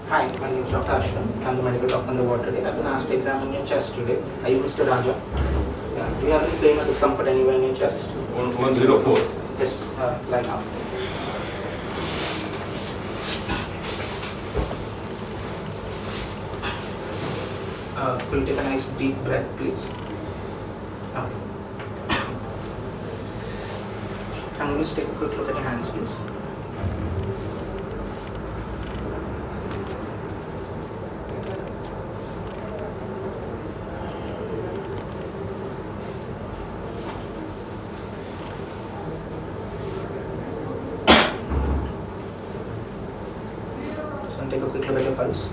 Hi, my name is Dr. Ashwin. I'm the medical doctor on the ward today. I've been asked to examine your chest today. Are you Mr. Raja? Yeah. Do you have any pain or discomfort anywhere in your chest? 104. Just lie down. Could you take a nice deep breath, please? Okay. I'm going to take a quick look at your hands, please. Just going to take a quick look at your pulse.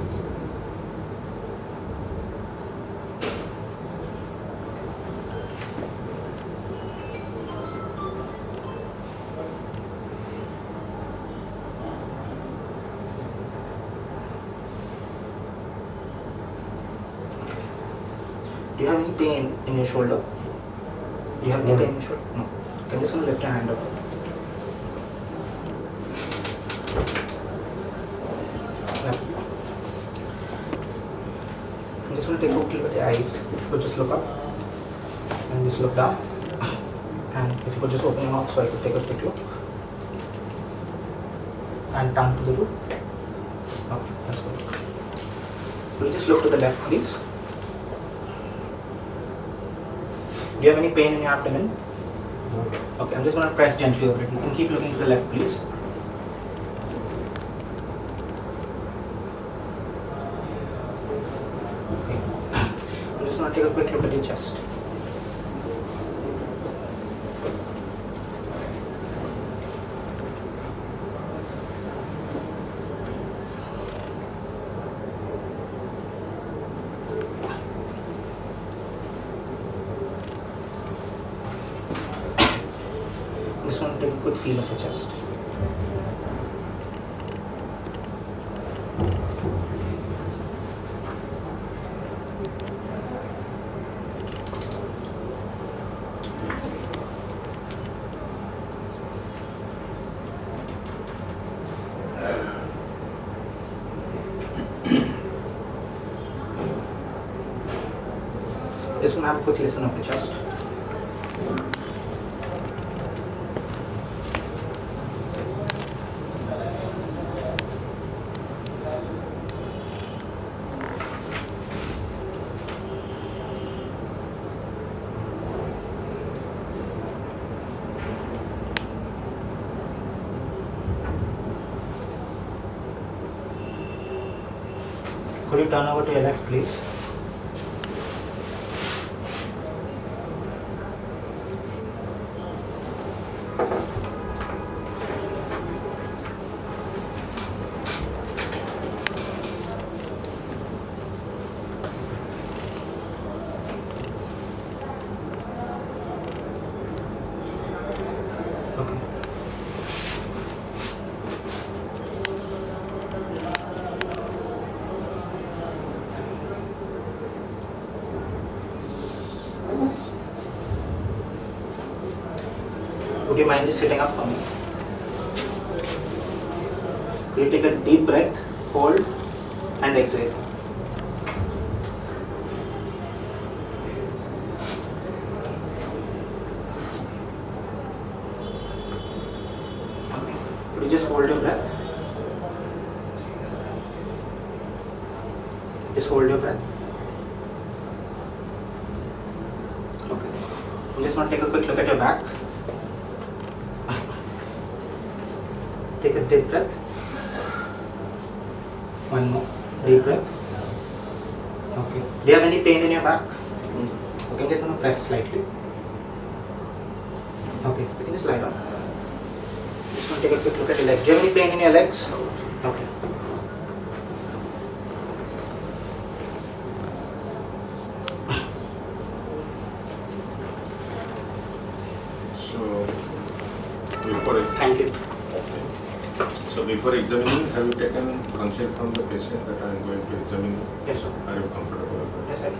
Do you have any pain in your shoulder? Do you have any pain in your shoulder? No. Can you just lift your hand up? Yeah. I'm just going to take a quick look at your eyes. If you could just look up and just look down. And if you could just open your mouth so I could take a quick look. And tongue to the roof. Okay, that's good. Could you just look to the left, please? Do you have any pain in your abdomen? No. Okay, I'm just going to press gently over it. You can keep looking to the left, please. Okay. I'm just going to take a quick look at your chest. I'm just going to take a quick feel of your chest. Just going to have a quick listen of your chest. Could you turn over to your left, please? Okay. Would you mind just sitting up for me? Will you take a deep breath, hold, and exhale? Okay. Could you just hold your breath? Just hold your breath. Okay. I'm just going to take a quick look at your back. Take a deep breath. One more. Deep breath. Okay. Do you have any pain in your back? Okay, just going to press slightly. Okay, you can just lie down. Just going to take a quick look at your legs. Do you have any pain in your legs? Okay. So, before Thank you. before examining, have you taken consent from the patient that I am going to examine? Yes, sir. Are you comfortable? Yes, sir.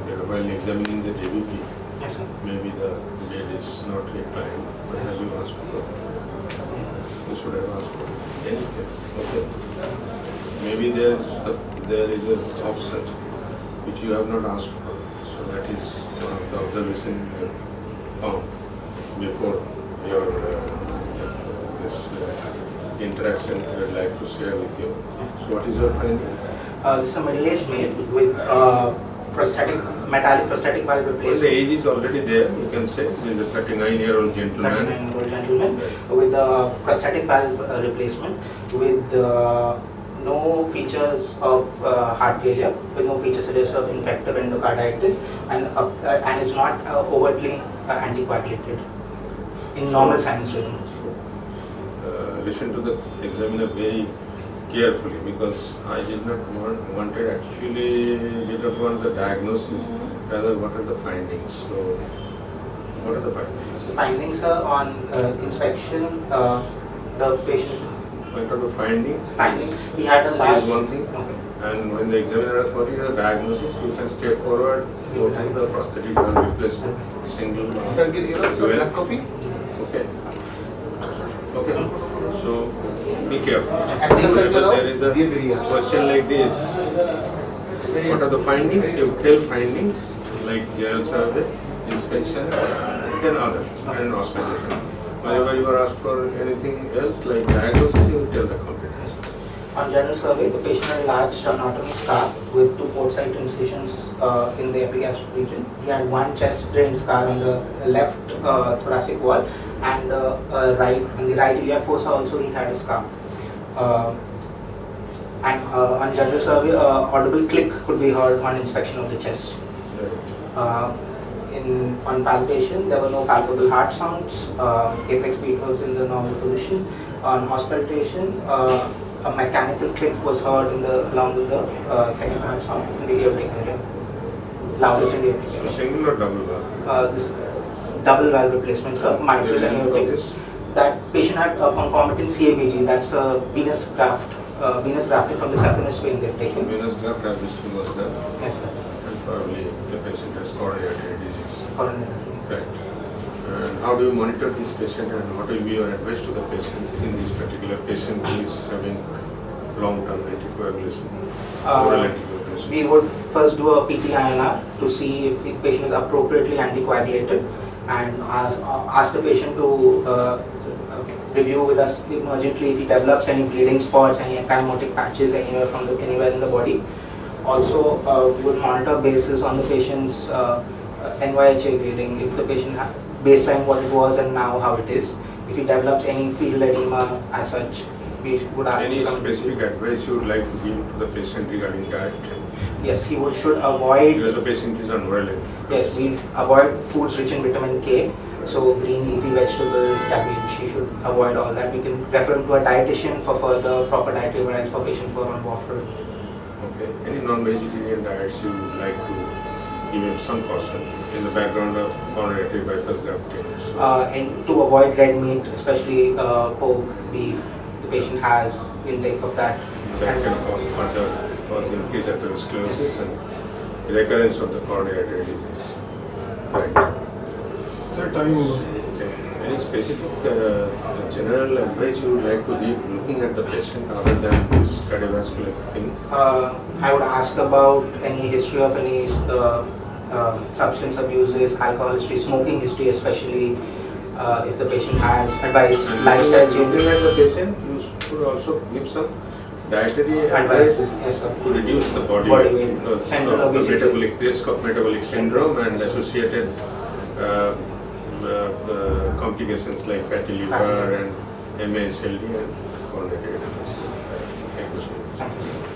And while examining the JVP, Yes, sir. maybe the bed is not reclined, but have you asked for? should have asked for any case. Okay. Maybe there is an offset which you have not asked for. So that is one of the observation you have found before your this interaction I would like to share with you. So what is your finding? This is a middle-aged male with metallic prosthetic valve Well, the replacement. age is already there, you can say. He is a 39-year-old gentleman. 39-year-old gentleman with a prosthetic valve replacement with no features of heart failure, with no features of infective endocarditis, and is not overtly anticoagulated in normal sinus rhythm. Listen to the examiner very carefully, because I did not want the diagnosis, rather what are the findings. So what are the findings? Findings are on inspection, the patient. What are the findings? Findings. He had a large. Is one thing. Okay. And when the examiner asks what is the diagnosis, you can step forward, go to the prosthetic valve replacement, single. Sir, can you give us some black coffee? Okay. Okay. So be careful. Acting sir, Whenever there is a ये मेरी है. question like this, what are the findings? You tell findings like general survey, inspection, then other, and hospitalization. Whenever you are asked for anything else like diagnosis, you tell the competence. On general survey, the patient had a large sternotomy scar with 2 port site incisions in the epigastric region. He had 1 chest drain scar on the left thoracic wall, and on the right iliac fossa also he had a scar. On general survey, audible click could be heard on inspection of the chest. On palpation, there were no palpable heart sounds. Apex beat was in the normal position. On auscultation, a mechanical click was heard along with the second heart sound in the aortic area, loudest in the aortic So area. single or double valve? This double valve replacement, sir, mitral and aortic. That patient had a concomitant CABG, that's a venous grafted from the saphenous vein they've taken. Venous graft harvesting was done, Yes, sir. and probably the patient has coronary artery disease. Coronary. Right. And how do you monitor this patient, and what will be your advice to the patient in this particular patient who is having long-term anticoagulation, oral anticoagulation? We would first do a PT-INR to see if the patient is appropriately anticoagulated, and ask the patient to review with us emergently if he develops any bleeding spots, any ecchymotic patches anywhere in the body. Also, we would monitor basis on the patient's NYHA grading, if the patient baseline what it was and now how it is. If he develops any fetal edema as such, we would ask Any him to come. specific advice you would like to give to the patient regarding diet? Yes, he should avoid. Because the patient is unwell. Yes, we avoid foods rich in vitamin K, so green leafy vegetables, cabbage, you should avoid all that. We can refer him to a dietitian for further proper dietary advice for patients who are on warfarin. Okay. Any non-vegetarian diets you would like to give him some caution in the background of coronary artery bypass grafting? So, And to avoid red meat, especially pork, beef, the patient has intake of that. that can further cause increased atherosclerosis and recurrence of the coronary artery disease. Right. Sir, time over. Okay. Any specific general advice you would like to give looking at the patient other than this cardiovascular thing? I would ask about any history of any substance abuses, alcohol history, smoking history, especially if the patient has advice, lifestyle Looking changes. at the patient, you should also give some dietary Advice, advice yes, sir. to reduce the body Body weight weight, because central of the obesity. risk of metabolic syndrome and associated complications like fatty liver and MASLD and coronary artery disease. Thank you so much. Thank you.